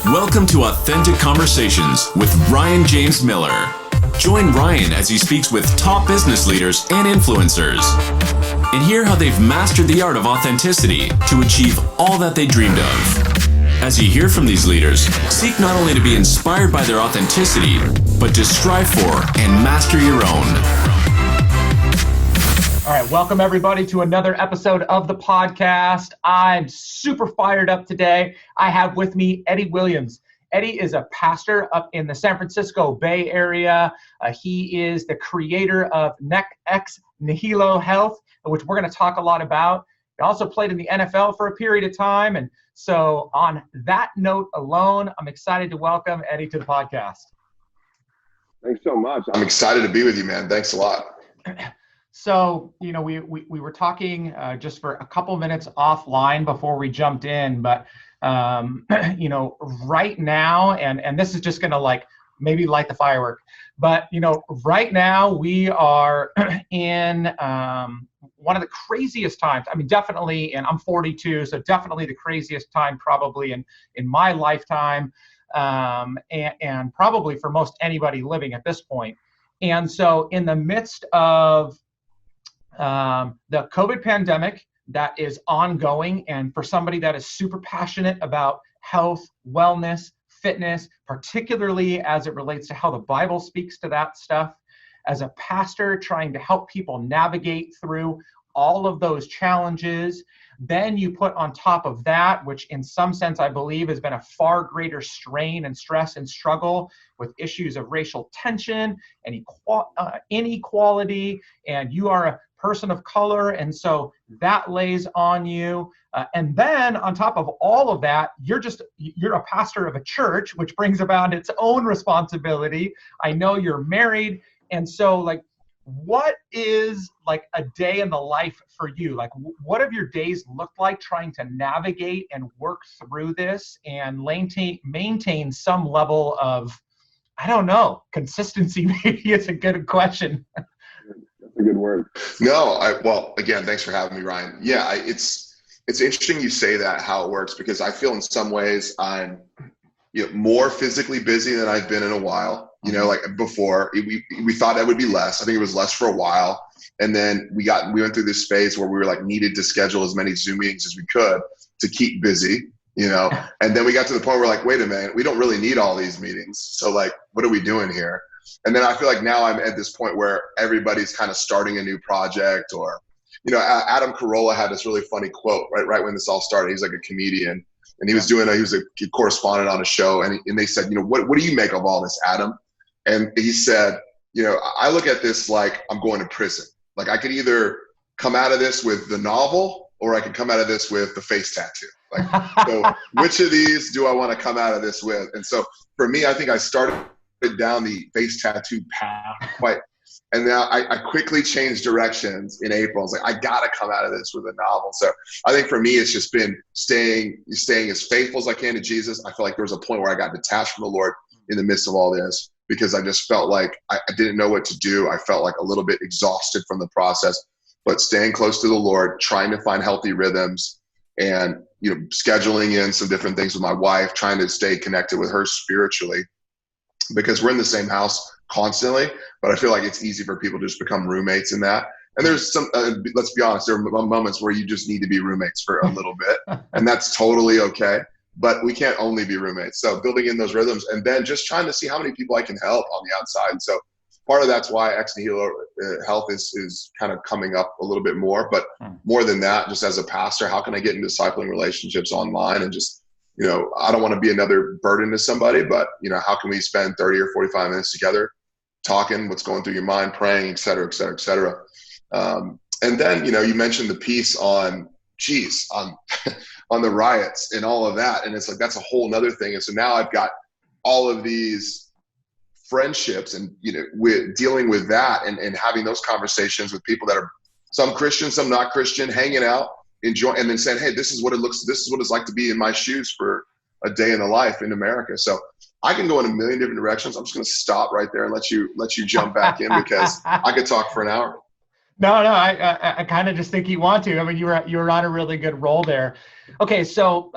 Welcome to Authentic Conversations with Ryan James Miller. Join Ryan as he speaks with top business leaders and influencers, and hear how they've mastered the art of authenticity to achieve all that they dreamed of. As you hear from these leaders, seek not only to be inspired by their authenticity, but to strive for and master your own. All right, welcome everybody to another episode of the podcast. I'm super fired up today. I have with me Eddie Williams. Eddie is a pastor up in the San Francisco Bay Area. He is the creator of Ex Nihilo Health, which we're going to talk a lot about. He also played in the NFL for a period of time. And so on that note alone, I'm excited to welcome Eddie to the podcast. Thanks so much. I'm excited to be with you, man. Thanks a lot. So, we were talking just for a couple minutes offline before we jumped in, but, right now, and this is just going to maybe light the firework, but, right now we are in one of the craziest times. I mean, definitely, and I'm 42, so definitely the craziest time probably in my lifetime, and probably for most anybody living at this point. And so in the midst of the COVID pandemic that is ongoing, and for somebody that is super passionate about health, wellness, fitness, particularly as it relates to how the Bible speaks to that stuff, as a pastor trying to help people navigate through all of those challenges, then you put on top of that, which in some sense I believe has been a far greater strain and stress and struggle with issues of racial tension and inequality, and you are a person of color, and so that lays on you. And then on top of all of that, you're a pastor of a church, which brings about its own responsibility. I know you're married, and so what is a day in the life for you? What have your days looked like trying to navigate and work through this and maintain some level of, I don't know, consistency? Maybe it's a good question. That's a good word. Well, again, thanks for having me, Ryan. Yeah, it's interesting you say that, how it works, because I feel in some ways I'm more physically busy than I've been in a while. Before we thought that would be less. I think it was less for a while. And then we went through this phase where we were needed to schedule as many Zoom meetings as we could to keep busy, and then we got to the point where wait a minute, we don't really need all these meetings. So what are we doing here? And then I feel now I'm at this point where everybody's kind of starting a new project, or, Adam Carolla had this really funny quote right when this all started. He's a comedian, and he was a correspondent on a show, and they said, what do you make of all this, Adam? And he said, I look at this like I'm going to prison. I could either come out of this with the novel, or I could come out of this with the face tattoo. So which of these do I want to come out of this with? And so for me, I think I started down the face tattoo path and now I quickly changed directions in April. I was I got to come out of this with a novel. So I think for me, it's just been staying as faithful as I can to Jesus. I feel there was a point where I got detached from the Lord in the midst of all this, because I just felt I didn't know what to do. I felt a little bit exhausted from the process, but staying close to the Lord, trying to find healthy rhythms, and scheduling in some different things with my wife, trying to stay connected with her spiritually, because we're in the same house constantly, but I feel it's easy for people to just become roommates in that. And there's some, let's be honest, there are moments where you just need to be roommates for a little bit, and that's totally okay. But we can't only be roommates. So building in those rhythms, and then just trying to see how many people I can help on the outside. And so part of that's why Ex Nihilo Health is kind of coming up a little bit more. But more than that, just as a pastor, how can I get into discipling relationships online, and just, I don't want to be another burden to somebody, but, how can we spend 30 or 45 minutes together talking, what's going through your mind, praying, et cetera, et cetera, et cetera. And then, you mentioned the piece on on the riots and all of that. And it's that's a whole nother thing. And so now I've got all of these friendships, and, with dealing with that and having those conversations with people that are some Christian, some not Christian, hanging out, enjoying, and then saying, hey, this is what it's like to be in my shoes for a day in the life in America. So I can go in a million different directions. I'm just going to stop right there and let you jump back in, because I could talk for an hour. No, no, I kind of just think you want to. I mean, you were on a really good roll there. Okay, so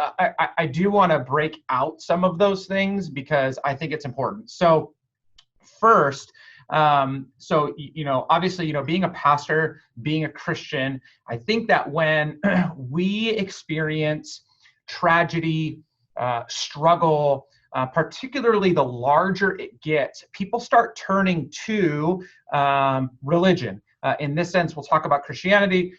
I do want to break out some of those things because I think it's important. So first, obviously, being a pastor, being a Christian, I think that when we experience tragedy, struggle, particularly the larger it gets, people start turning to religion. In this sense, we'll talk about Christianity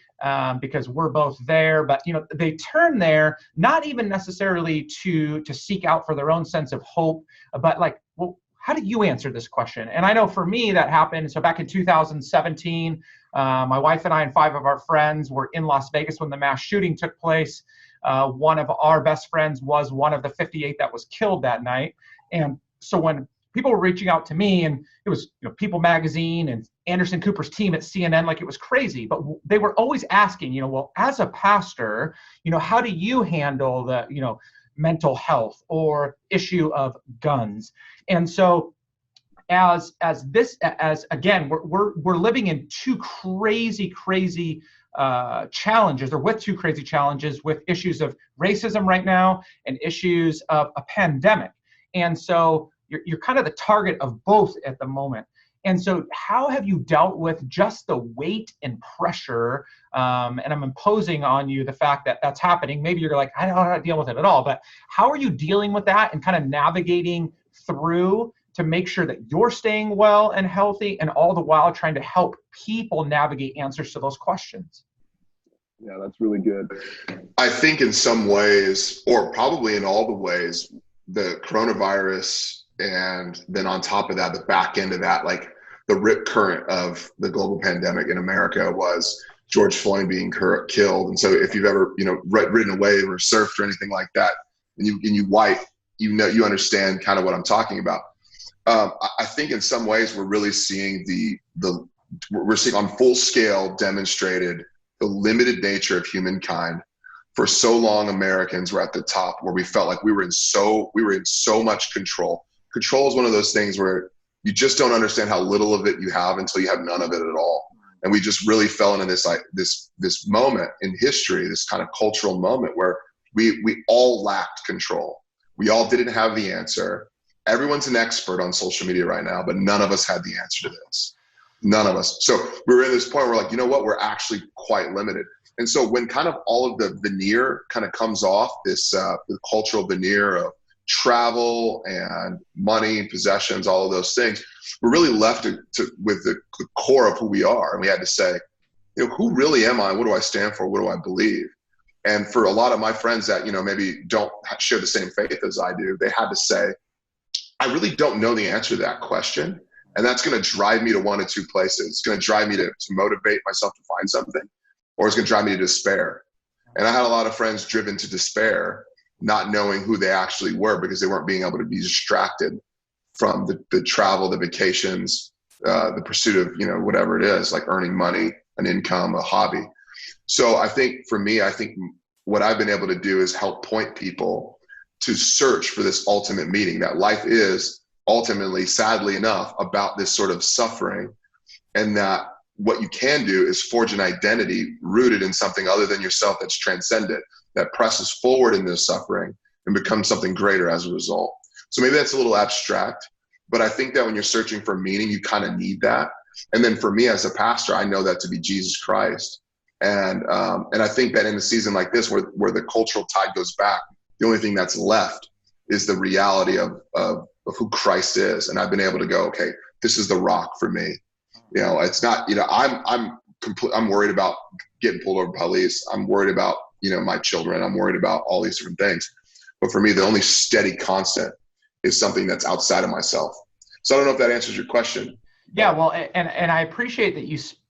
because we're both there. But they turn there not even necessarily to seek out for their own sense of hope, but like, well, how do you answer this question? And I know for me that happened. So back in 2017, my wife and I and 5 of our friends were in Las Vegas when the mass shooting took place. One of our best friends was one of the 58 that was killed that night. And so when people were reaching out to me, and it was People Magazine and Anderson Cooper's team at CNN, like it was crazy, but they were always asking, well, as a pastor, how do you handle the, mental health or issue of guns? And so as again, we're living in two crazy challenges, or with two crazy challenges, with issues of racism right now and issues of a pandemic. And so you're kind of the target of both at the moment. And so how have you dealt with just the weight and pressure? And I'm imposing on you the fact that that's happening. Maybe you're like, I don't know how to deal with it at all, but how are you dealing with that and kind of navigating through to make sure that you're staying well and healthy, and all the while trying to help people navigate answers to those questions? Yeah, that's really good. I think in some ways, or probably in all the ways, the coronavirus, and then on top of that, the back end of that, like the rip current of the global pandemic in America, was George Floyd being killed. And so if you've ever, ridden a wave or surfed or anything like that, and you white, you understand kind of what I'm talking about. I think in some ways we're really seeing we're seeing on full scale demonstrated the limited nature of humankind. For so long, Americans were at the top, where we felt like we were in so much control. Control is one of those things where you just don't understand how little of it you have until you have none of it at all. And we just really fell into this moment in history, this kind of cultural moment where we all lacked control. We all didn't have the answer. Everyone's an expert on social media right now, but none of us had the answer to this. None of us. So we were in this point where, like, you know what, we're actually quite limited. And so when kind of all of the veneer kind of comes off, this the cultural veneer of travel and money, possessions, all of those things, we're really left with the core of who we are. And we had to say, who really am I? What do I stand for? What do I believe? And for a lot of my friends that, maybe don't share the same faith as I do, they had to say, I really don't know the answer to that question. And that's going to drive me to one of two places. It's going to drive me to motivate myself to find something, or it's going to drive me to despair. And I had a lot of friends driven to despair, not knowing who they actually were, because they weren't being able to be distracted from the travel, the vacations, the pursuit of, whatever it is, like earning money, an income, a hobby. So I think for me, what I've been able to do is help point people to search for this ultimate meaning, that life is ultimately, sadly enough, about this sort of suffering, and that what you can do is forge an identity rooted in something other than yourself, that's transcendent, that presses forward in this suffering and becomes something greater as a result. So maybe that's a little abstract, but I think that when you're searching for meaning, you kind of need that. And then for me as a pastor, I know that to be Jesus Christ. And I think that in a season like this, where the cultural tide goes back, the only thing that's left is the reality of who Christ is. And I've been able to go, okay, this is the rock for me. It's not, I'm worried about getting pulled over by police. I'm worried about, my children. I'm worried about all these different things. But for me, the only steady constant is something that's outside of myself. So I don't know if that answers your question. Yeah, well, and I appreciate that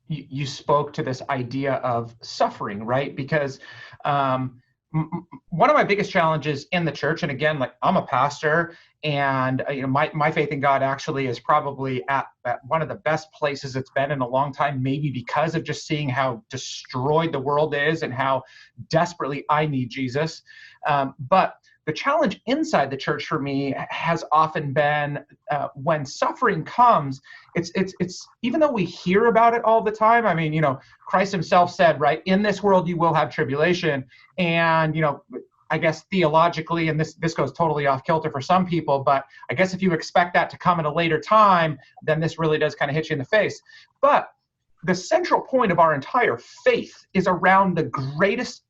you spoke to this idea of suffering, right? Because one of my biggest challenges in the church, and again, like, I'm a pastor, and my faith in God actually is probably at one of the best places it's been in a long time, maybe because of just seeing how destroyed the world is and how desperately I need Jesus. But the challenge inside the church for me has often been when suffering comes, it's even though we hear about it all the time. I mean, Christ himself said, right, in this world you will have tribulation. And, I guess theologically, and this goes totally off kilter for some people, but I guess if you expect that to come at a later time, then this really does kind of hit you in the face. But the central point of our entire faith is around the greatest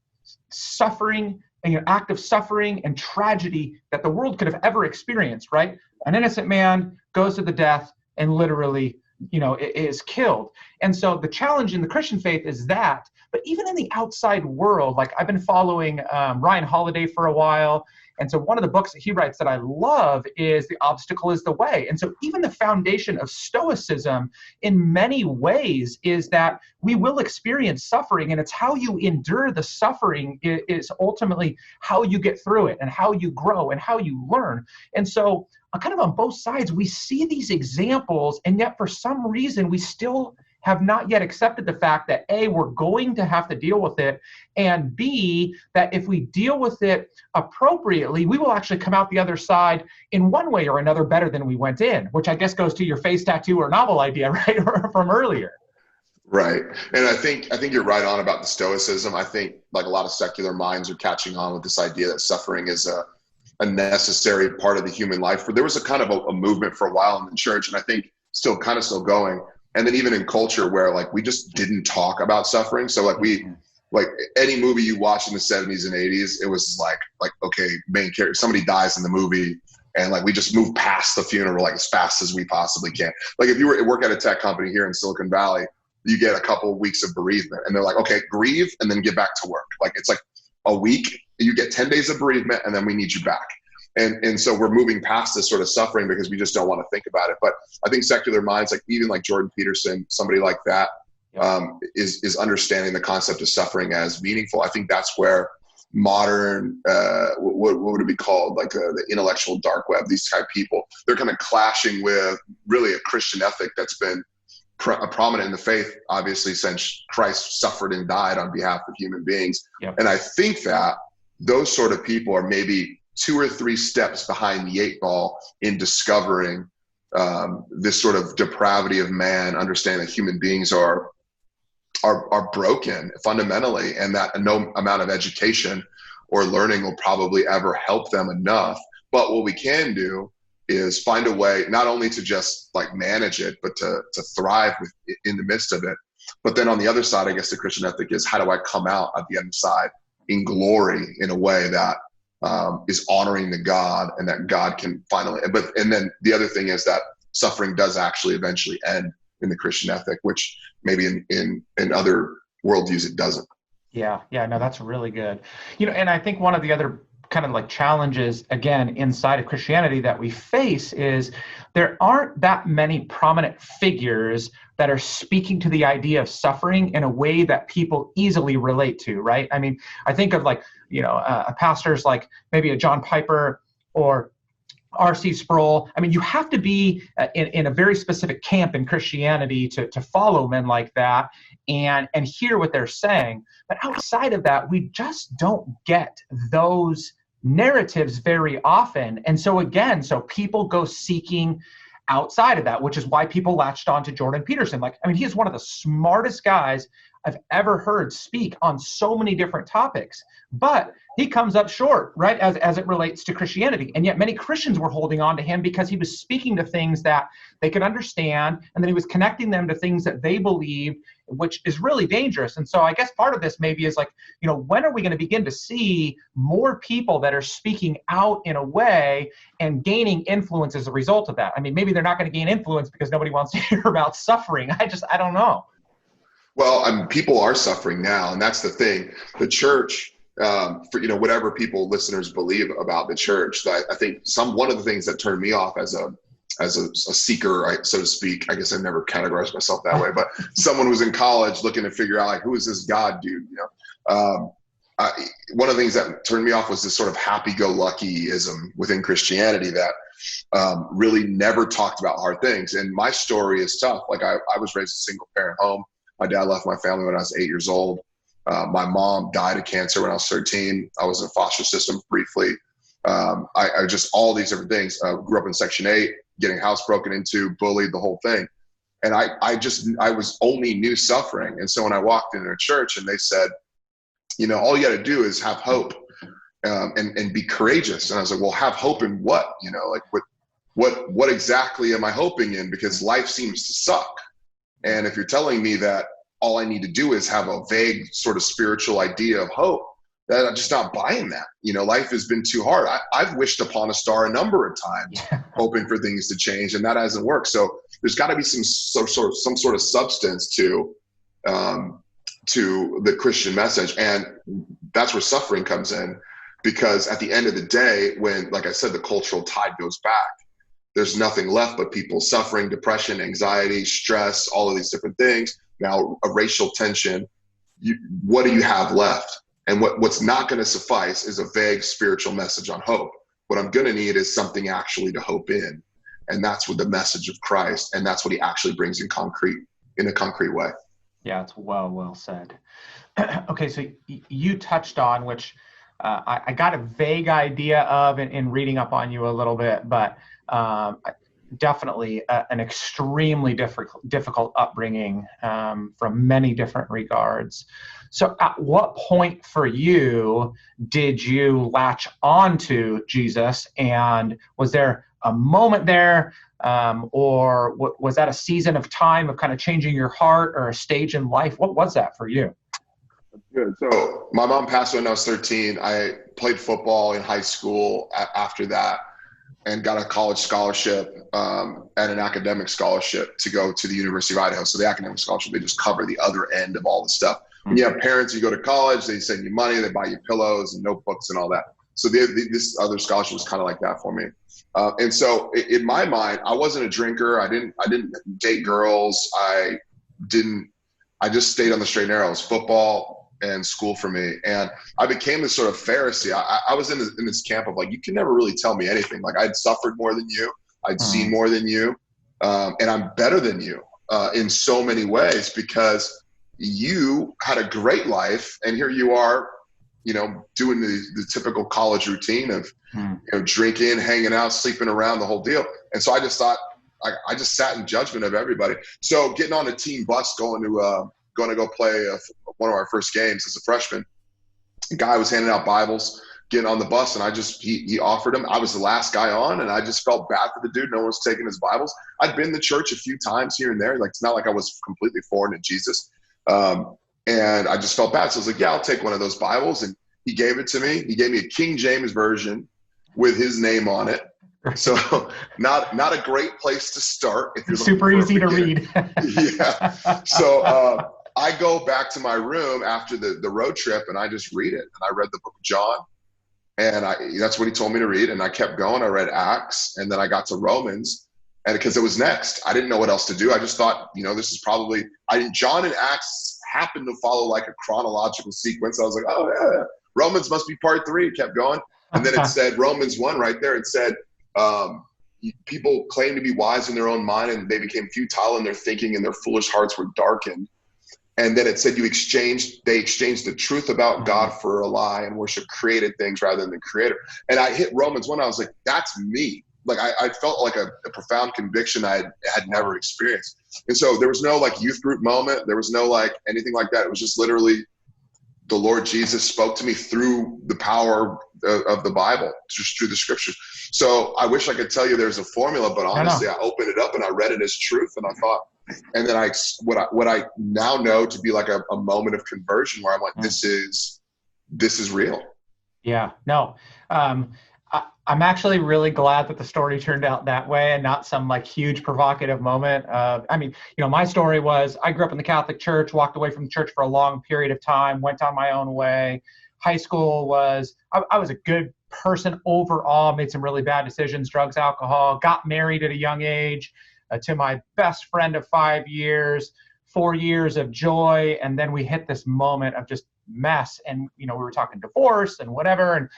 suffering and act of suffering and tragedy that the world could have ever experienced, right? An innocent man goes to the death and literally, is killed. And so the challenge in the Christian faith is that, but even in the outside world, like I've been following Ryan Holiday for a while. And so one of the books that he writes that I love is The Obstacle is the Way. And so even the foundation of Stoicism in many ways is that we will experience suffering, and it's how you endure the suffering is ultimately how you get through it and how you grow and how you learn. And so kind of on both sides, we see these examples, and yet for some reason we still have not yet accepted the fact that A, we're going to have to deal with it, and B, that if we deal with it appropriately, we will actually come out the other side in one way or another better than we went in, which I guess goes to your face tattoo or novel idea, right, from earlier. Right. And I think you're right on about the Stoicism. I think like a lot of secular minds are catching on with this idea that suffering is a necessary part of the human life. But there was a kind of a movement for a while in the church, and I think still going. And then even in culture where like we just didn't talk about suffering. So like any movie you watch in the 70s and 80s, it was like okay, main character, somebody dies in the movie, and like we just move past the funeral like as fast as we possibly can. Like if you work at a tech company here in Silicon Valley, you get a couple of weeks of bereavement, and they're like, okay, grieve and then get back to work. Like it's like a week, you get 10 days of bereavement, and then we need you back. And so we're moving past this sort of suffering because we just don't want to think about it. But I think secular minds, like even like Jordan Peterson, somebody like that, is understanding the concept of suffering as meaningful. I think that's where modern, what would it be called? Like the intellectual dark web, these type of people, they're kind of clashing with really a Christian ethic that's been prominent in the faith, obviously, since Christ suffered and died on behalf of human beings. Yep. And I think that those sort of people are maybe 2 or 3 steps behind the 8 ball in discovering this sort of depravity of man, understanding that human beings are broken fundamentally, and that no amount of education or learning will probably ever help them enough. But what we can do is find a way not only to just like manage it, but to thrive in the midst of it. But then on the other side, I guess the Christian ethic is, how do I come out at the other side in glory in a way that is honoring to God, and that God can finally, and then the other thing is that suffering does actually eventually end in the Christian ethic, which maybe in other worldviews it doesn't. Yeah, no, that's really good. And I think one of the other kind of like challenges, again, inside of Christianity that we face is there aren't that many prominent figures that are speaking to the idea of suffering in a way that people easily relate to, right? I mean, I think of like, pastors like maybe a John Piper or R.C. Sproul. I mean, you have to be in a very specific camp in Christianity to follow men like that and hear what they're saying. But outside of that, we just don't get those narratives very often. And so again, people go seeking outside of that, which is why people latched on to Jordan Peterson. Like, I mean, he is one of the smartest guys I've ever heard speak on so many different topics, but he comes up short, right, as it relates to Christianity. And yet many Christians were holding on to him because he was speaking to things that they could understand, and then he was connecting them to things that they believed, which is really dangerous. And so I guess part of this maybe is like, when are we going to begin to see more people that are speaking out in a way and gaining influence as a result of that? I mean, maybe they're not going to gain influence because nobody wants to hear about suffering. I don't know. Well, people are suffering now, and that's the thing. The church, for whatever listeners believe about the church, I think one of the things that turned me off as a seeker, so to speak, I guess I've never categorized myself that way, but someone who was in college looking to figure out like, who is this God dude? One of the things that turned me off was this sort of happy-go-luckyism within Christianity that really never talked about hard things. And my story is tough. Like I was raised in a single-parent home. My dad left my family when I was 8 years old. My mom died of cancer when I was 13. I was in a foster system briefly. I just all these different things. Grew up in Section 8, getting house broken into, bullied, the whole thing. And I was only knew suffering. And so when I walked into a church and they said, all you got to do is have hope and be courageous. And I was like, well, have hope in what? Like what exactly am I hoping in? Because life seems to suck. And if you're telling me that all I need to do is have a vague sort of spiritual idea of hope, that I'm just not buying that. Life has been too hard. I've wished upon a star a number of times, hoping for things to change, and that hasn't worked. So there's got to be some sort of substance to the Christian message, and that's where suffering comes in. Because at the end of the day, when, like I said, the cultural tide goes back, there's nothing left but people suffering, depression, anxiety, stress, all of these different things. Now, a racial tension. What do you have left? And what's not going to suffice is a vague spiritual message on hope. What I'm going to need is something actually to hope in. And that's what the message of Christ, and that's what he actually brings in a concrete way. Yeah, it's well said. Okay, so you touched on, which I got a vague idea of in reading up on you a little bit, but definitely an extremely difficult upbringing from many different regards. So at what point for you did you latch on to Jesus? And was there a moment there, or was that a season of time of kind of changing your heart, or a stage in life? What was that for you? Good. So my mom passed when I was 13. I played football in high school after that, and got a college scholarship and an academic scholarship to go to the University of Idaho. So the academic scholarship, they just cover the other end of all the stuff. When you have parents, you go to college, they send you money, they buy you pillows and notebooks and all that. So this other scholarship was kind of like that for me. And so in my mind, I wasn't a drinker. I didn't date girls. I just stayed on the straight and narrow. It was football and school for me. And I became this sort of Pharisee. I was in this camp of like, you can never really tell me anything. Like, I'd suffered more than you. I'd seen more than you. And I'm better than you in so many ways, because you had a great life. And here you are, doing the typical college routine of, drinking, hanging out, sleeping around, the whole deal. And so I just thought, I just sat in judgment of everybody. So getting on a team bus, going to go play one of our first games as a freshman, a guy was handing out Bibles, getting on the bus, and he offered them. I was the last guy on, and I just felt bad for the dude. No one was taking his Bibles. I'd been to church a few times here and there. Like, it's not like I was completely foreign to Jesus. And I just felt bad. So I was like, yeah, I'll take one of those Bibles. And he gave it to me. He gave me a King James version with his name on it. So not a great place to start. If you're super easy to read. Yeah. So I go back to my room after the road trip, and I just read it. And I read the book of John, and that's what he told me to read. And I kept going. I read Acts, and then I got to Romans, and because it was next. I didn't know what else to do. I just thought, this is probably John and Acts happened to follow like a chronological sequence. I was like, oh yeah, Romans must be part 3. It kept going. And then it said Romans 1 right there. It said, people claim to be wise in their own mind, and they became futile in their thinking, and their foolish hearts were darkened. And then it said they exchanged the truth about God for a lie, and worship created things rather than the creator. And I hit Romans 1. I was like, that's me. Like, I felt like a profound conviction I had never experienced. And so there was no like youth group moment. There was no like anything like that. It was just literally the Lord Jesus spoke to me through the power of the Bible, just through the scriptures. So I wish I could tell you there's a formula, but honestly, I opened it up and I read it as truth, and I thought, and then what I now know to be like a moment of conversion, where I'm like, this is real. Yeah. No. I'm actually really glad that the story turned out that way, and not some like huge provocative moment. My story was, I grew up in the Catholic Church, walked away from the church for a long period of time, went on my own way. High school was, I was a good person overall, made some really bad decisions, drugs, alcohol, got married at a young age to my best friend of 5 years, 4 years of joy. And then we hit this moment of just mess. And, we were talking divorce and whatever.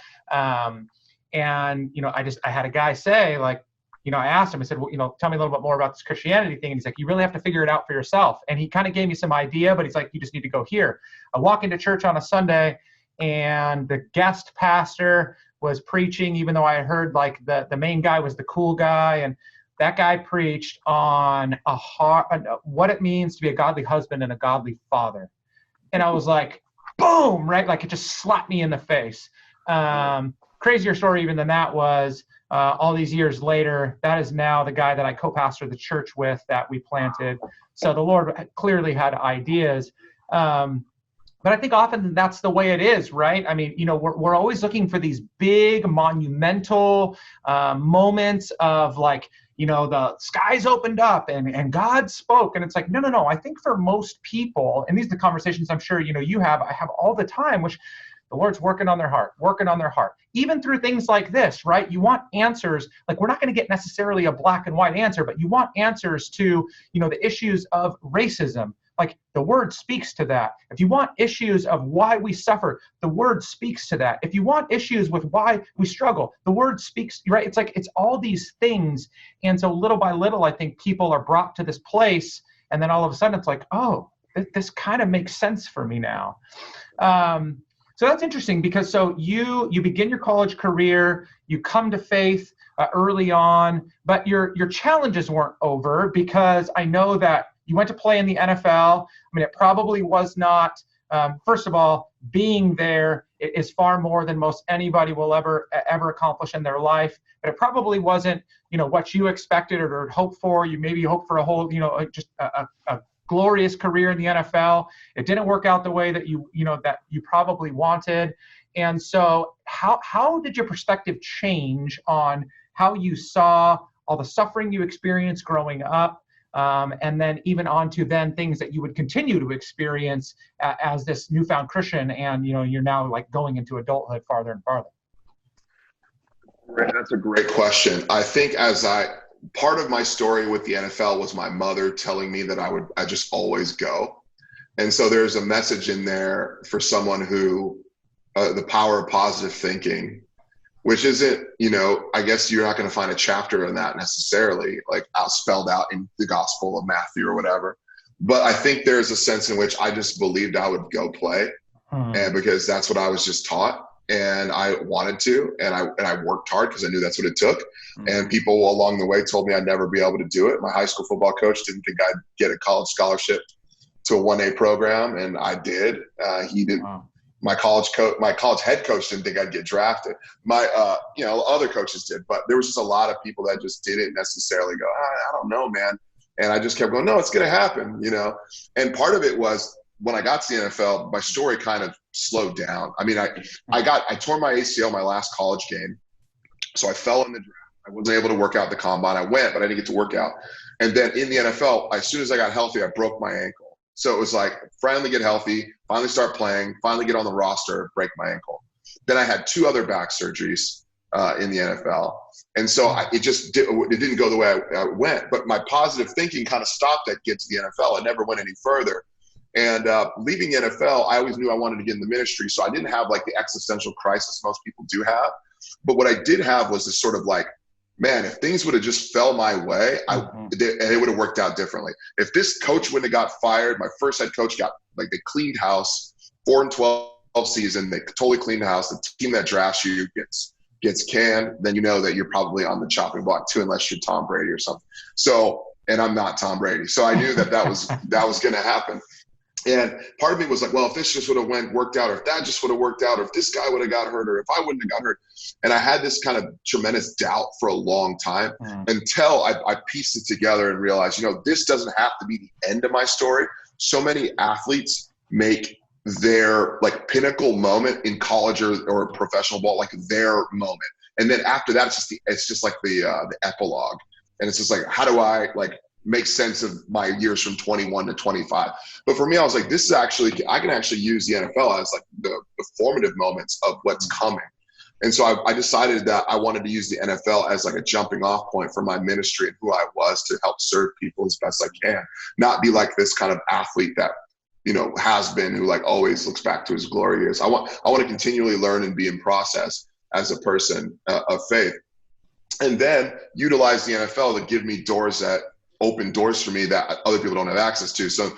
And I had a guy say, like, I asked him, I said, well, tell me a little bit more about this Christianity thing. And he's like, you really have to figure it out for yourself. And he kind of gave me some idea, but he's like, you just need to go here. I walk into church on a Sunday, and the guest pastor was preaching, even though I had heard like the main guy was the cool guy, and that guy preached on what it means to be a godly husband and a godly father. And I was like, boom, right? Like it just slapped me in the face. Crazier story even than that was all these years later, that is now the guy that I co-pastor the church with that we planted. So the Lord clearly had ideas. But I think often that's the way it is, right? I mean, we're always looking for these big monumental moments of like, the skies opened up and God spoke. And it's like, no. I think for most people, and these are the conversations I'm sure, I have all the time, which the Lord's working on their heart, even through things like this, right? You want answers. Like, we're not going to get necessarily a black and white answer, but you want answers to, the issues of racism. Like, the word speaks to that. If you want issues of why we suffer, the word speaks to that. If you want issues with why we struggle, the word speaks, right? It's like, it's all these things. And so little by little, I think people are brought to this place. And then all of a sudden it's like, oh, this kind of makes sense for me now. So that's interesting because so you begin your college career, you come to faith early on, but your challenges weren't over, because I know that you went to play in the NFL. I mean, it probably was not, first of all, being there is far more than most anybody will ever accomplish in their life. But it probably wasn't, what you expected or hoped for. You maybe hoped for a whole, just a glorious career in the NFL. It didn't work out the way that you probably wanted. And so how did your perspective change on how you saw all the suffering you experienced growing up? And then even onto then things that you would continue to experience as this newfound Christian, and you're now like going into adulthood farther and farther. That's a great question. I think part of my story with the NFL was my mother telling me that I just always go, and so there's a message in there for someone who the power of positive thinking. Which isn't, I guess you're not going to find a chapter in that necessarily, like spelled out in the Gospel of Matthew or whatever. But I think there's a sense in which I just believed I would go play, and because that's what I was just taught, and I wanted to, and I worked hard because I knew that's what it took. And people along the way told me I'd never be able to do it. My high school football coach didn't think I'd get a college scholarship to a 1A program, and I did. He did. Wow. My college head coach didn't think I'd get drafted. My, other coaches did, but there was just a lot of people that just didn't necessarily go, I don't know, man. And I just kept going, no, it's going to happen, And part of it was when I got to the NFL, my story kind of slowed down. I mean, I tore my ACL my last college game. So I fell in the draft. I wasn't able to work out the combine. I went, but I didn't get to work out. And then in the NFL, as soon as I got healthy, I broke my ankle. So it was like, finally get healthy, finally start playing, finally get on the roster, break my ankle. Then I had 2 other back surgeries in the NFL. And so it didn't go the way I went. But my positive thinking kind of stopped at get to the NFL. I never went any further. And leaving the NFL, I always knew I wanted to get in the ministry. So I didn't have like the existential crisis most people do have. But what I did have was this sort of like, man, if things would have just fell my way, it would have worked out differently. If this coach wouldn't have got fired, my first head coach they cleaned house, 4-12 season, they totally cleaned the house. The team that drafts you gets canned, then you know that you're probably on the chopping block too, unless you're Tom Brady or something. So, and I'm not Tom Brady. So I knew that was going to happen. And part of me was like, well, if this just would have worked out, or if that just would have worked out, or if this guy would have got hurt, or if I wouldn't have got hurt. And I had this kind of tremendous doubt for a long time until I pieced it together and realized, this doesn't have to be the end of my story. So many athletes make their like pinnacle moment in college or professional ball, like their moment. And then after that, it's just like the epilogue. And it's just like, how do I like make sense of my years from 21 to 25. But for me, I was like, I can actually use the NFL as like the formative moments of what's coming. And so I decided that I wanted to use the NFL as like a jumping off point for my ministry and who I was to help serve people as best I can, not be like this kind of athlete that, has been, who like always looks back to his glory years. I want to continually learn and be in process as a person of faith, and then utilize the NFL to give me doors that open doors for me that other people don't have access to. So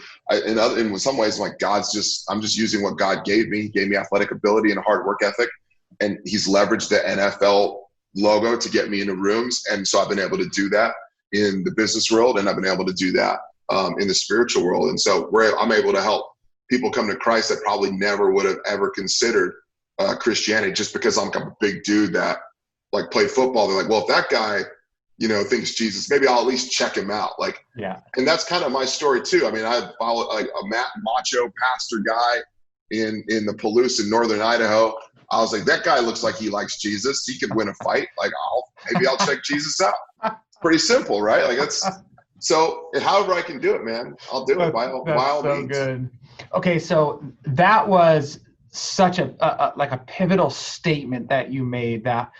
in some ways, like I'm just using what God gave me. He gave me athletic ability and a hard work ethic. and he's leveraged the NFL logo to get me into rooms. And so I've been able to do that in the business world, and I've been able to do that in the spiritual world. And so I'm able to help people come to Christ that probably never would have ever considered Christianity, just because I'm a big dude that like played football. They're like, well, if that guy, thinks Jesus, maybe I'll at least check him out. Like, yeah. And that's kind of my story too. I mean, I followed like a macho pastor guy in the Palouse in Northern Idaho. I was like, that guy looks like he likes Jesus. He could win a fight. Like, maybe I'll check Jesus out. It's pretty simple, right? Like so however I can do it, man, I'll do it by all means. Good. Okay. So that was such a pivotal statement that you made, that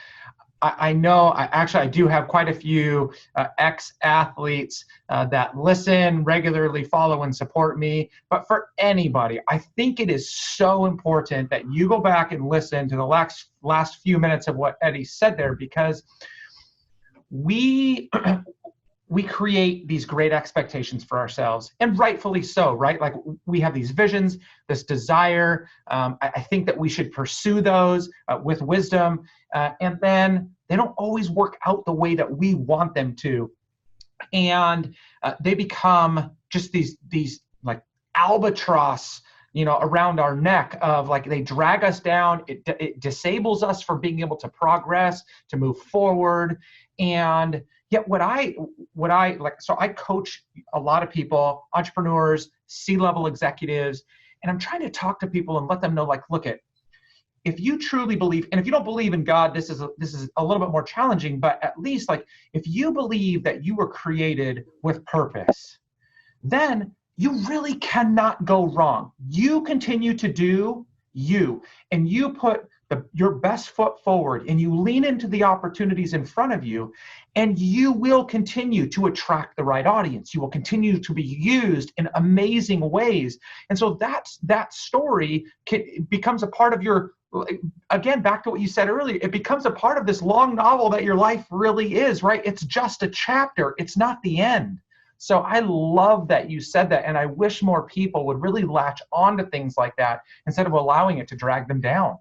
I know I do have quite a few ex-athletes that listen, regularly follow and support me. But for anybody, I think it is so important that you go back and listen to the last few minutes of what Eddie said there, because we create these great expectations for ourselves, and rightfully so, right? Like, we have these visions, this desire. I think that we should pursue those with wisdom, and then they don't always work out the way that we want them to. And they become just these like albatross, around our neck, of like, they drag us down. It disables us from being able to progress, to move forward. And yet what I like, so I coach a lot of people, entrepreneurs, C-level executives, and I'm trying to talk to people and let them know, like, look, if you truly believe, and if you don't believe in God, this is a little bit more challenging, but at least, like, if you believe that you were created with purpose, then you really cannot go wrong. You continue to do you, and you put your best foot forward, and you lean into the opportunities in front of you, and you will continue to attract the right audience. You will continue to be used in amazing ways. And so that story becomes a part of your, again, back to what you said earlier, it becomes a part of this long novel that your life really is, right? It's just a chapter. It's not the end. So I love that you said that, and I wish more people would really latch on to things like that instead of allowing it to drag them down.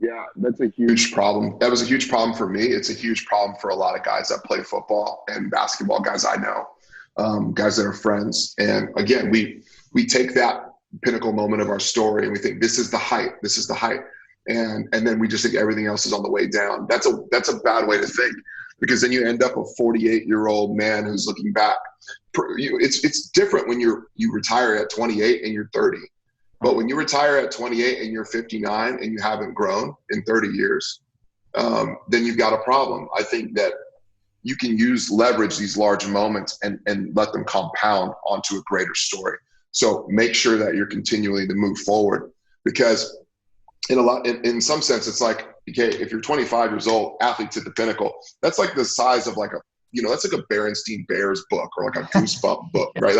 Yeah, that's a huge problem. That was a huge problem for me. It's a huge problem for a lot of guys that play football and basketball, guys I know, guys that are friends. And again, we take that pinnacle moment of our story and we think this is the height. And then we just think everything else is on the way down. That's a bad way to think, because then you end up a 48-year-old man who's looking back. It's different when you retire at 28 and you're 30. But when you retire at 28 and you're 59 and you haven't grown in 30 years, then you've got a problem. I think that you can leverage these large moments and let them compound onto a greater story. So make sure that you're continuing to move forward, because in some sense, it's like, okay, if you're 25 years old, athletes at the pinnacle, that's like the size of that's like a Berenstain Bears book or like a Goosebump book, right?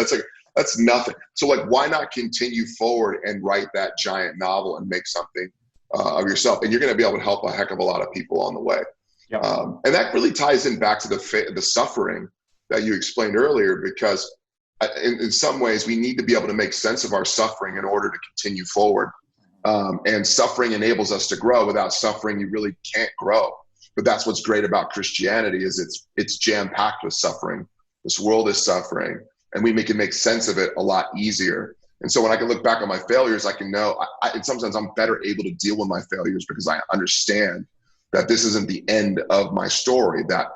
That's nothing. So like, why not continue forward and write that giant novel and make something of yourself? And you're going to be able to help a heck of a lot of people on the way. Yep. And that really ties in back to the suffering that you explained earlier, because in some ways we need to be able to make sense of our suffering in order to continue forward. And suffering enables us to grow. Without suffering, you really can't grow. But that's what's great about Christianity, is it's jam-packed with suffering. This world is suffering, and we can make sense of it a lot easier. And so when I can look back on my failures, I can know, in some sense, I'm better able to deal with my failures because I understand that this isn't the end of my story, that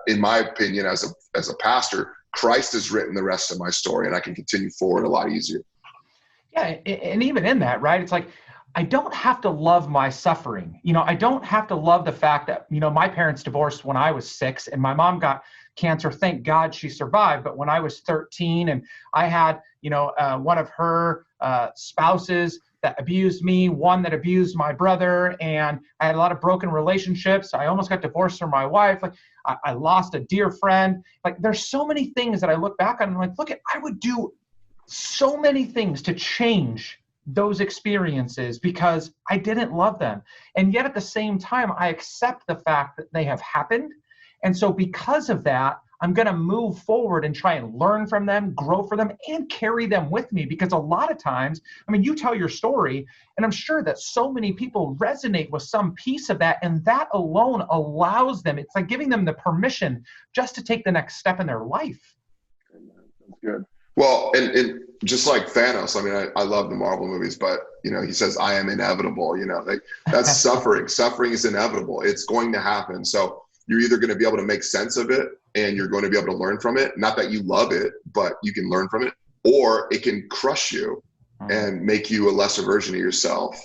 in my opinion, as a pastor, Christ has written the rest of my story, and I can continue forward a lot easier. Yeah, and even in that, right, it's like, I don't have to love my suffering. I don't have to love the fact that, my parents divorced when I was 6 and my mom got cancer. Thank God she survived. But when I was 13 and I had, one of her spouses that abused me, one that abused my brother, and I had a lot of broken relationships. I almost got divorced from my wife. Like, I lost a dear friend. Like, there's so many things that I look back on and I'm like, I would do so many things to change those experiences because I didn't love them. And yet at the same time, I accept the fact that they have happened. And so because of that, I'm going to move forward and try and learn from them, grow for them, and carry them with me. Because a lot of times, I mean, you tell your story, and I'm sure that so many people resonate with some piece of that, and that alone allows them, it's like giving them the permission just to take the next step in their life. That's good. Well, and just like Thanos, I mean, I love the Marvel movies, but he says, I am inevitable, that's suffering. Suffering is inevitable. It's going to happen. So you're either going to be able to make sense of it and you're going to be able to learn from it. Not that you love it, but you can learn from it, or it can crush you and make you a lesser version of yourself.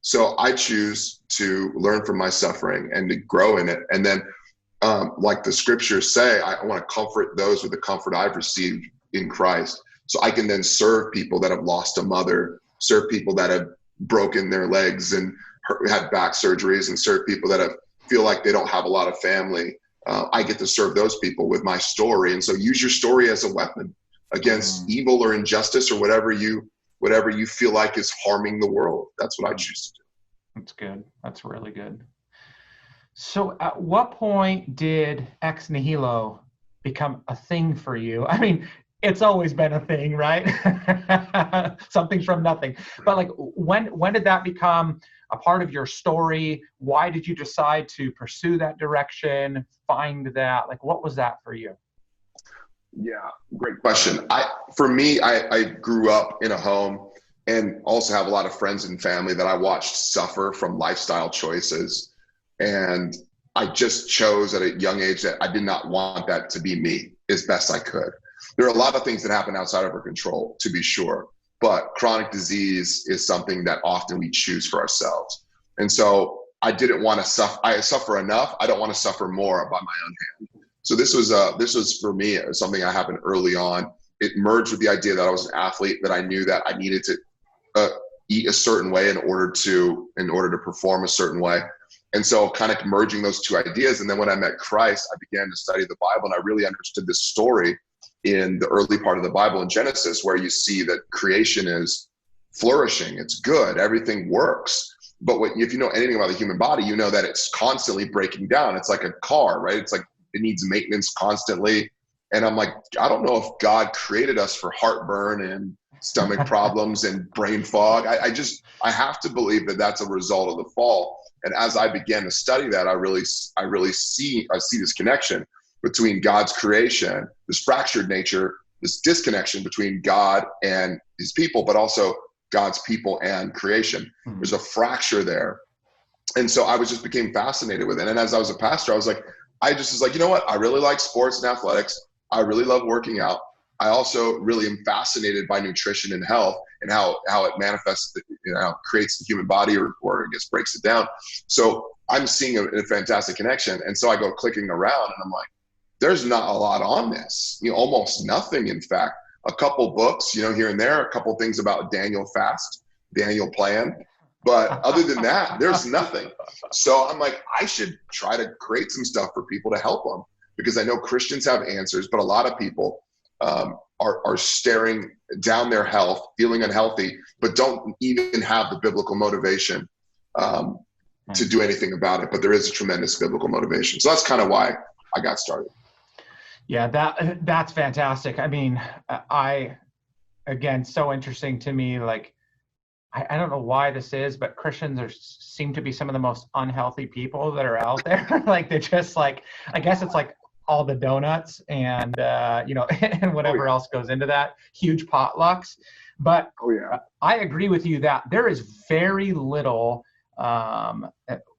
So I choose to learn from my suffering and to grow in it. And then, like the scriptures say, I want to comfort those with the comfort I've received in Christ. So I can then serve people that have lost a mother, serve people that have broken their legs and had back surgeries, and serve people that feel like they don't have a lot of family. I get to serve those people with my story. And so use your story as a weapon against evil or injustice or whatever you feel like is harming the world. That's what I choose to do. That's good. That's really good. So at what point did Ex Nihilo become a thing for you? I mean, it's always been a thing, right? Something from nothing. But like, when did that become a part of your story? Why did you decide to pursue that direction, find that? Like, what was that for you? Yeah, great question. For me, I grew up in a home and also have a lot of friends and family that I watched suffer from lifestyle choices. And I just chose at a young age that I did not want that to be me as best I could. There are a lot of things that happen outside of our control, to be sure, but chronic disease is something that often we choose for ourselves. And so I didn't want to suffer. I suffer enough. I don't want to suffer more by my own hand. So this was for me something that happened early on. It merged with the idea that I was an athlete, that I knew that I needed to eat a certain way in order to perform a certain way. And so kind of merging those two ideas. And then when I met Christ, I began to study the Bible, and I really understood this story in the early part of the Bible in Genesis, where you see that creation is flourishing. It's good. Everything works. But if you know anything about the human body, you know that it's constantly breaking down. It's like a car, right? It's like it needs maintenance constantly. And I'm like, I don't know if God created us for heartburn and stomach problems and brain fog. I have to believe that that's a result of the fall. And as I began to study that, I really see this connection between God's creation, this fractured nature, this disconnection between God and his people, but also God's people and creation. There's a fracture there. And so I just became fascinated with it. And as I was a pastor, I was like, you know what? I really like sports and athletics. I really love working out. I also really am fascinated by nutrition and health and how it manifests, how it creates the human body or I guess breaks it down. So I'm seeing a fantastic connection. And so I go clicking around and I'm like, there's not a lot on this, almost nothing. In fact, a couple books, here and there, a couple things about Daniel fast, Daniel plan. But other than that, there's nothing. So I'm like, I should try to create some stuff for people to help them, because I know Christians have answers, but a lot of people are staring down their health, feeling unhealthy, but don't even have the biblical motivation to do anything about it. But there is a tremendous biblical motivation. So that's kind of why I got started. Yeah, that's fantastic. I mean, again, so interesting to me. Like, I don't know why this is, but Christians seem to be some of the most unhealthy people that are out there. Like, they're just like, I guess it's like all the donuts and, and whatever else goes into that, huge potlucks. But I agree with you that there is very little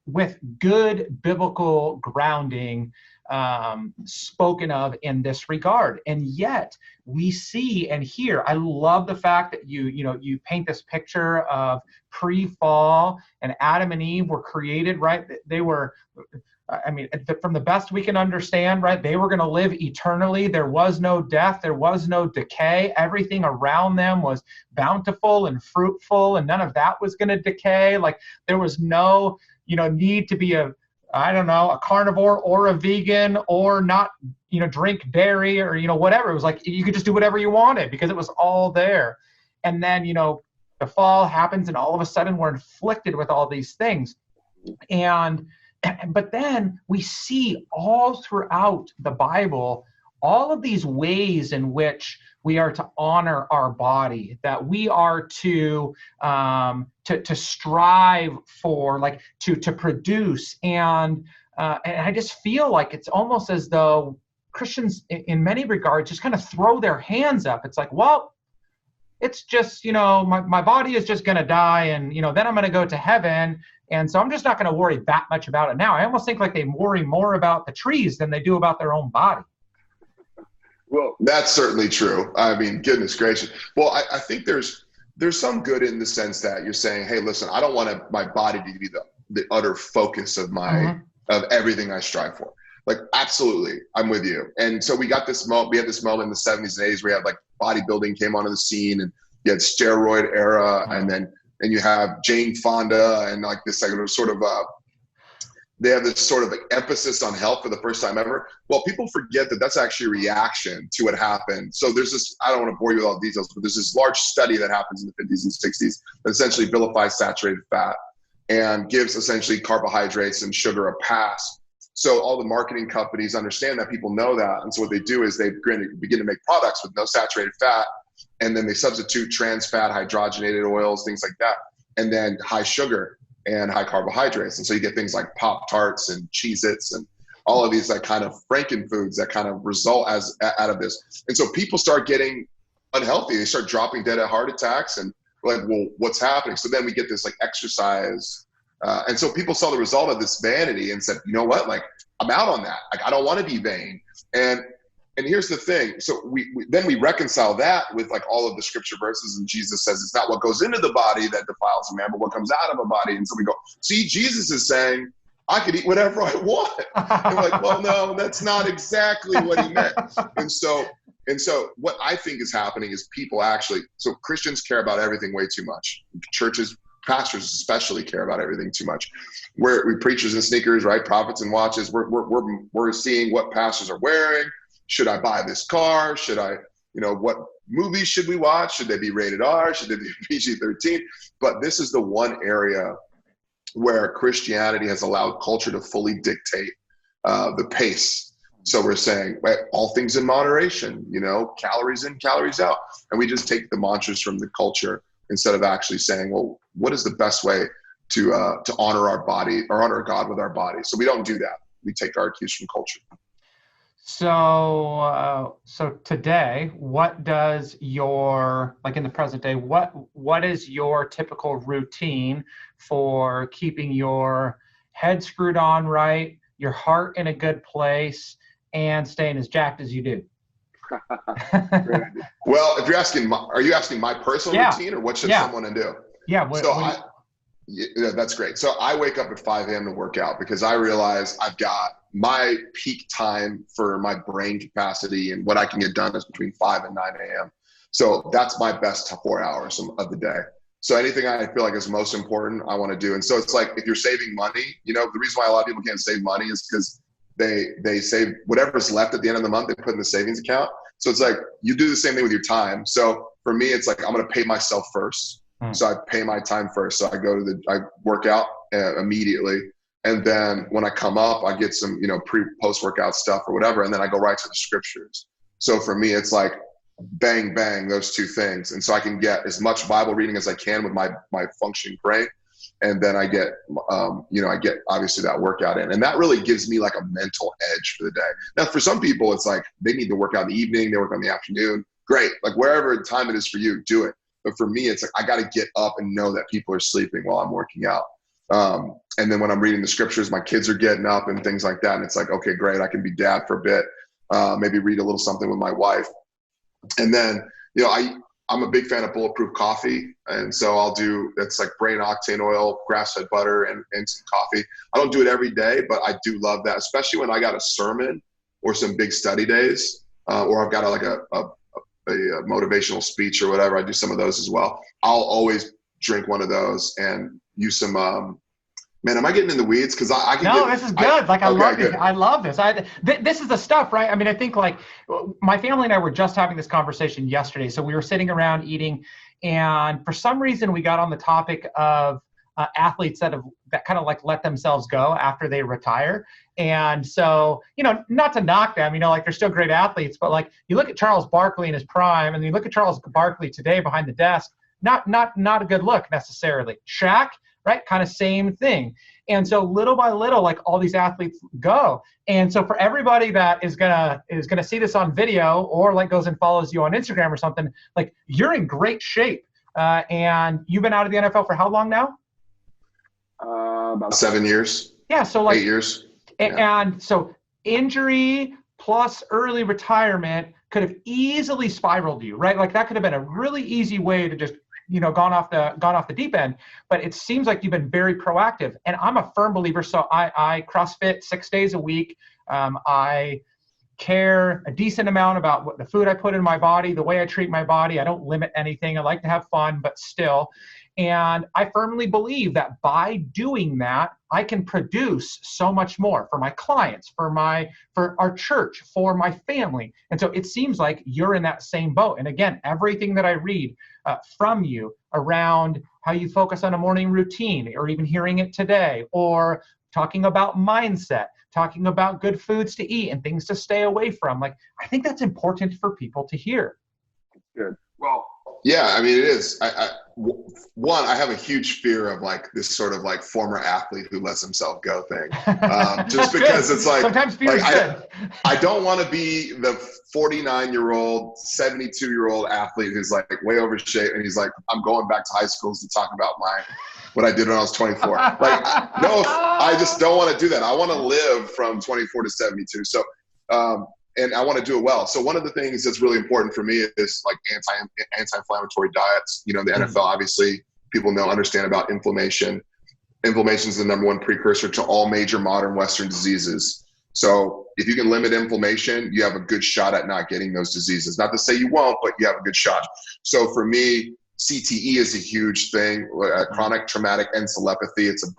with good biblical grounding spoken of in this regard. And yet we see and hear, I love the fact that you paint this picture of pre-fall, and Adam and Eve were created, right? They were, from the best we can understand, right? They were going to live eternally. There was no death. There was no decay. Everything around them was bountiful and fruitful, and none of that was going to decay. Like, there was no, need to be a carnivore or a vegan or not, drink dairy or, whatever. It was like, you could just do whatever you wanted because it was all there. And then, the fall happens and all of a sudden we're inflicted with all these things. But then we see all throughout the Bible all of these ways in which we are to honor our body, that we are to strive for, like to produce, and I just feel like it's almost as though Christians, in many regards, just kind of throw their hands up. It's like, well, it's just, my body is just going to die, and then I'm going to go to heaven, and so I'm just not going to worry that much about it now. I almost think like they worry more about the trees than they do about their own body. Well, that's certainly true. I mean, goodness gracious. Well, I think there's some good in the sense that you're saying, hey, listen, I don't want my body to be the utter focus of of everything I strive for. Like, absolutely, I'm with you. And so we had this moment in the 70s and 80s where you had like bodybuilding came onto the scene, and you had steroid era, and you have Jane Fonda, and like this sort of they have this sort of like emphasis on health for the first time ever. Well, people forget that that's actually a reaction to what happened. So there's this, I don't want to bore you with all the details, but there's this large study that happens in the 50s and 60s that essentially vilifies saturated fat and gives essentially carbohydrates and sugar a pass. So all the marketing companies understand that, people know that. And so what they do is they begin to make products with no saturated fat, and then they substitute trans fat, hydrogenated oils, things like that, and then high sugar and high carbohydrates. And so you get things like Pop-Tarts and Cheez-Its and all of these like kind of frankenfoods that kind of result out of this. And so people start getting unhealthy. They start dropping dead of heart attacks, and we're like, well, what's happening? So then we get this like exercise. And so people saw the result of this vanity and said, you know what, like, I'm out on that. Like, I don't want to be vain. And here's the thing. So we reconcile that with like all of the scripture verses, and Jesus says it's not what goes into the body that defiles a man, but what comes out of a body. And so we go, see, Jesus is saying I could eat whatever I want. And we're like, well, no, that's not exactly what he meant. And so what I think is happening is so Christians care about everything way too much. Churches, pastors especially, care about everything too much. We preachers in sneakers, right? Prophets and watches. We're seeing what pastors are wearing. Should I buy this car? Should I, what movies should we watch? Should they be rated R? Should they be PG-13? But this is the one area where Christianity has allowed culture to fully dictate the pace. So we're saying, all things in moderation, calories in, calories out. And we just take the mantras from the culture instead of actually saying, well, what is the best way to honor our body or honor God with our body? So we don't do that. We take our cues from culture. So today, what does in the present day, what is your typical routine for keeping your head screwed on right, your heart in a good place, and staying as jacked as you do? Well, if you're asking, are you asking my personal routine, or what should someone do? Yeah. Yeah, that's great. So I wake up at 5 a.m. to work out because I realize I've got my peak time for my brain capacity and what I can get done is between 5 and 9 a.m. So that's my best 4 hours of the day. So anything I feel like is most important, I want to do. And so it's like, if you're saving money, the reason why a lot of people can't save money is because they save whatever's left at the end of the month, they put in the savings account. So it's like, you do the same thing with your time. So for me, it's like, I'm going to pay myself first. So I pay my time first. So I work out immediately. And then when I come up, I get some, post-workout stuff or whatever. And then I go right to the scriptures. So for me, it's like bang, bang, those two things. And so I can get as much Bible reading as I can with my functioning brain. And then I get, I get obviously that workout in. And that really gives me like a mental edge for the day. Now, for some people, it's like they need to work out in the evening, they work on the afternoon. Great. Like wherever time it is for you, do it. But for me, it's like, I got to get up and know that people are sleeping while I'm working out. And then when I'm reading the scriptures, my kids are getting up and things like that. And it's like, okay, great. I can be dad for a bit, maybe read a little something with my wife. And then, I'm a big fan of bulletproof coffee. And so that's like brain octane oil, grass-fed butter, and some coffee. I don't do it every day, but I do love that, especially when I got a sermon or some big study days, or I've got a motivational speech or whatever. I do some of those as well. I'll always drink one of those and use some, man, am I getting in the weeds? Because I can. No, this is good. I love it. I love this. This is the stuff, right? I mean, I think like my family and I were just having this conversation yesterday. So we were sitting around eating, and for some reason we got on the topic of athletes that that kind of like let themselves go after they retire. And so, not to knock them, like they're still great athletes, but like you look at Charles Barkley in his prime and you look at Charles Barkley today behind the desk, not a good look necessarily. Shaq, right? Kind of same thing. And so little by little, like all these athletes go. And so for everybody that is gonna see this on video or like goes and follows you on Instagram or something, like you're in great shape. And you've been out of the NFL for how long now? About 7 years. Yeah. So like 8 years. And so injury plus early retirement could have easily spiraled you, right? Like that could have been a really easy way to just gone off the deep end, but it seems like you've been very proactive. And I'm a firm believer. So I CrossFit 6 days a week. I care a decent amount about what the food I put in my body, the way I treat my body. I don't limit anything. I like to have fun, but still. And I firmly believe that by doing that, I can produce so much more for my clients, for our church, for my family. And so it seems like you're in that same boat. And again, everything that I read from you around how you focus on a morning routine, or even hearing it today, or talking about mindset, talking about good foods to eat and things to stay away from. Like, I think that's important for people to hear. Good. Well, yeah, I mean, it is. I have a huge fear of like this sort of like former athlete who lets himself go thing. Just because it's like, sometimes fear is good. I don't want to be the 49-year-old, 72-year-old athlete who's like way over shape. And he's like, I'm going back to high schools to talk about what I did when I was 24. Like, no, I just don't want to do that. I want to live from 24 to 72. So, and I want to do it well. So one of the things that's really important for me is like anti-inflammatory diets. The NFL, obviously, people understand about inflammation. Inflammation is the number one precursor to all major modern Western diseases. So if you can limit inflammation, you have a good shot at not getting those diseases. Not to say you won't, but you have a good shot. So for me, CTE is a huge thing, chronic traumatic encephalopathy. It's a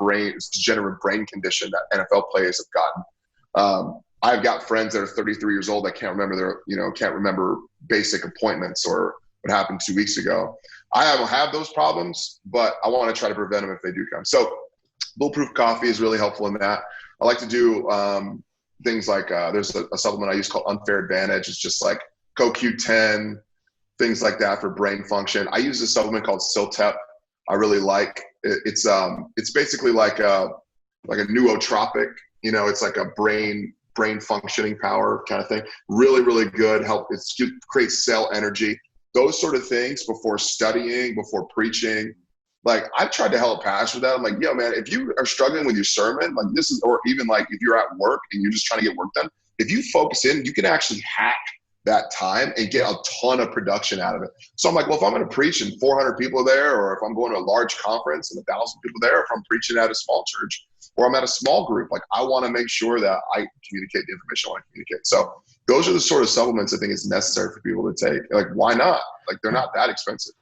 degenerative brain condition that NFL players have gotten. I've got friends that are 33 years old that can't remember basic appointments or what happened 2 weeks ago. I don't have those problems, but I want to try to prevent them if they do come. So Bulletproof Coffee is really helpful in that. I like to do things like there's a supplement I use called Unfair Advantage. It's just like CoQ10, things like that for brain function. I use a supplement called Siltep. I really like it. It's basically like a nootropic. It's like a brain functioning power kind of thing. Really, really good. Creates cell energy. Those sort of things before studying, before preaching. Like, I've tried to help pastors with that. I'm like, yo, man, if you are struggling with your sermon, like this is, or even like if you're at work and you're just trying to get work done, if you focus in, you can actually hack that time and get a ton of production out of it. So I'm like, well, if I'm going to preach and 400 people are there, or if I'm going to a large conference and 1,000 people there, if I'm preaching at a small church or I'm at a small group, like I want to make sure that I communicate the information I want to communicate. So those are the sort of supplements I think is necessary for people to take. Like, why not? Like, they're not that expensive.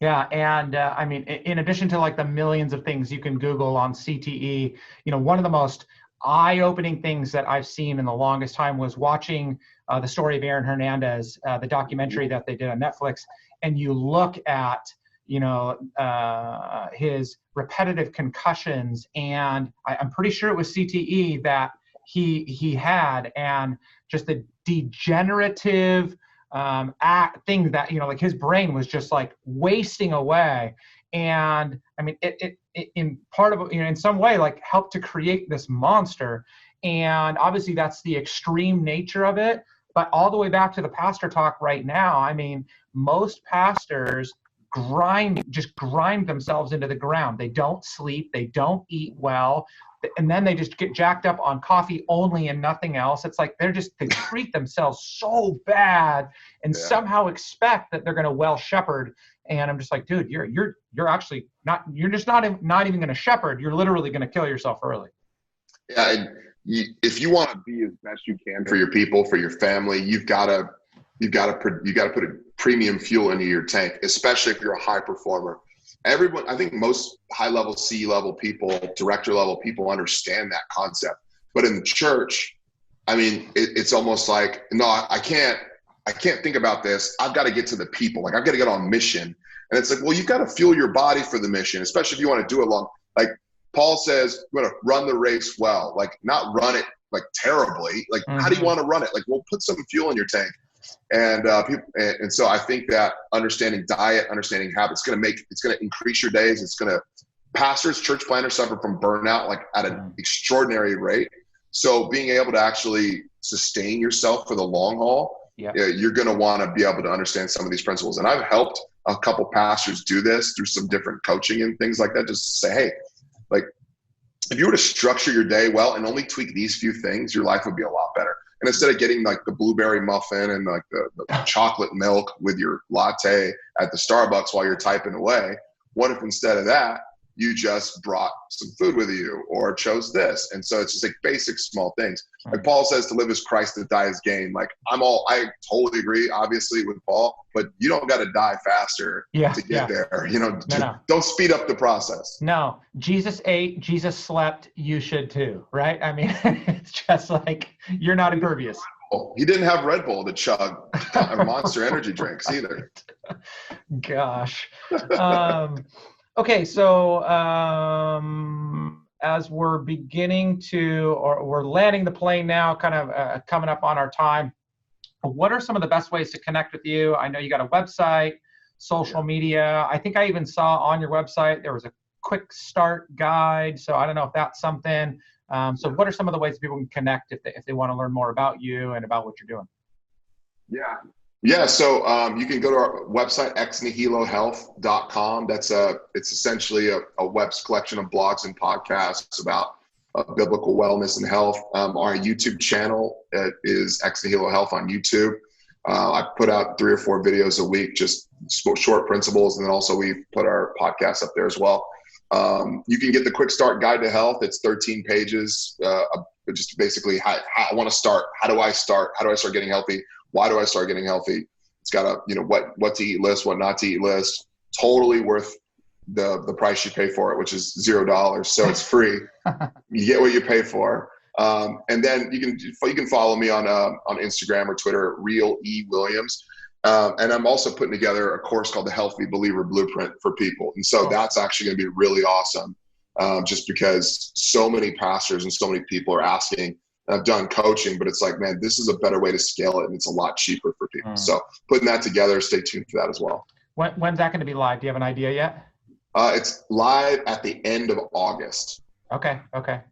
Yeah. And I mean, in addition to like the millions of things you can Google on CTE, one of the most eye-opening things that I've seen in the longest time was watching the story of Aaron Hernandez, the documentary that they did on Netflix. And you look at, his repetitive concussions, and I'm pretty sure it was CTE that he had, and just the degenerative things that, like his brain was just like wasting away. And I mean, it in part of, in some way, like helped to create this monster. And obviously that's the extreme nature of it. But all the way back to the pastor talk right now, I mean, most pastors grind themselves into the ground. They don't sleep, they don't eat well, and then they just get jacked up on coffee only and nothing else. It's like they treat themselves so bad and somehow expect that they're going to well shepherd. And I'm just like, dude, you're actually not, you're just not even going to shepherd. You're literally going to kill yourself early. Yeah. And if you want to be as best you can for your people, for your family, you've got to put a premium fuel into your tank, especially if you're a high performer. Everyone, I think most high-level C-level people, director-level people understand that concept. But in the church, I mean, it's almost like, no, I can't think about this. I've got to get to the people. Like, I've got to get on mission. And it's like, well, you've got to fuel your body for the mission, especially if you want to do it long. Like, Paul says, we're going to run the race well, like not run it like terribly. Like, how do you want to run it? Like, well, put some fuel in your tank. And and so I think that understanding diet, understanding habits, it's going to increase your days. Pastors, church planners suffer from burnout like at an extraordinary rate. So being able to actually sustain yourself for the long haul, you're going to want to be able to understand some of these principles. And I've helped a couple pastors do this through some different coaching and things like that. Just to say, hey, like if you were to structure your day well and only tweak these few things, your life would be a lot better. And instead of getting like the blueberry muffin and like the chocolate milk with your latte at the Starbucks while you're typing away, what if instead of that, you just brought some food with you or chose this? And so it's just like basic small things. Like Paul says, to live as Christ, to die as gain. Like I totally agree, obviously, with Paul, but you don't got to die faster to get there. Don't speed up the process. No, Jesus ate, Jesus slept, you should too, right? I mean, it's just like, you're not impervious. He didn't have Red Bull to chug Monster Energy drinks either. Gosh. Okay, so as we're beginning to, or we're landing the plane now, kind of coming up on our time, what are some of the best ways to connect with you? I know you got a website, social media. I think I even saw on your website there was a quick start guide. So I don't know if that's something. So what are some of the ways people can connect if they want to learn more about you and about what you're doing? Yeah. So you can go to our website, exnihilohealth.com. It's essentially a web collection of blogs and podcasts about biblical wellness and health. Our YouTube channel is Ex Nihilo Health on YouTube. I put out 3 or 4 videos a week, just short principles. And then also we put our podcast up there as well. You can get the quick start guide to health. It's 13 pages, just basically how I want to start. How do I start? How do I start getting healthy? Why do I start getting healthy? It's got a, what to eat list, what not to eat list. Totally worth the price you pay for it, which is $0. So it's free. You get what you pay for. And then you can follow me on Instagram or Twitter, Real E Williams. And I'm also putting together a course called the Healthy Believer Blueprint for people. And so that's actually going to be really awesome. Just because so many pastors and so many people are asking. I've done coaching, but it's like, man, this is a better way to scale it, and it's a lot cheaper for people. So putting that together, stay tuned for that as well. When's that going to be live? Do you have an idea yet? It's live at the end of August. Okay.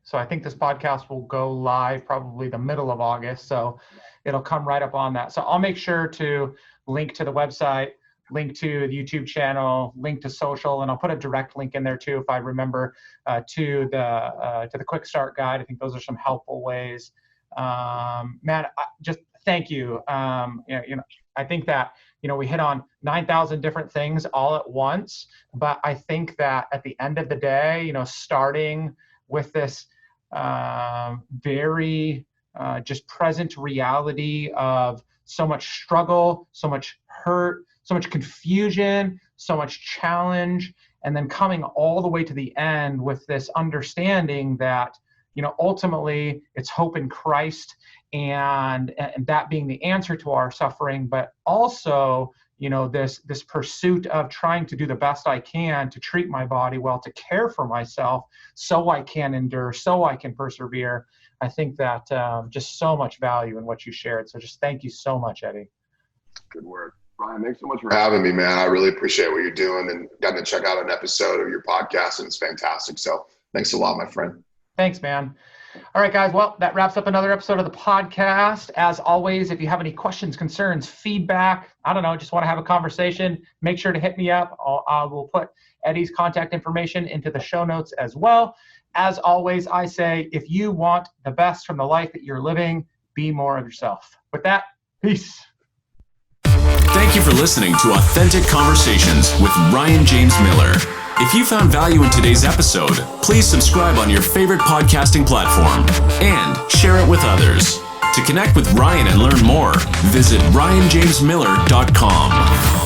So I think this podcast will go live probably the middle of August. So it'll come right up on that. So I'll make sure to link to the website, link to the YouTube channel, link to social, and I'll put a direct link in there too, if I remember, to the quick start guide. I think those are some helpful ways. Man, just thank you. I think that, we hit on 9,000 different things all at once, but I think that at the end of the day, starting with this very just present reality of so much struggle, so much hurt, so much confusion, so much challenge, and then coming all the way to the end with this understanding that, ultimately it's hope in Christ and that being the answer to our suffering, but also, this pursuit of trying to do the best I can to treat my body well, to care for myself so I can endure, so I can persevere. I think that just so much value in what you shared. So just thank you so much, Eddie. Good word. Brian, thanks so much for having me, man. I really appreciate what you're doing and gotten to check out an episode of your podcast, and it's fantastic. So thanks a lot, my friend. Thanks, man. All right, guys. Well, that wraps up another episode of the podcast. As always, if you have any questions, concerns, feedback, just want to have a conversation, make sure to hit me up. I will put Eddie's contact information into the show notes as well. As always, I say, if you want the best from the life that you're living, be more of yourself. With that, peace. Thank you for listening to Authentic Conversations with Ryan James Miller. If you found value in today's episode, please subscribe on your favorite podcasting platform and share it with others. To connect with Ryan and learn more, visit ryanjamesmiller.com.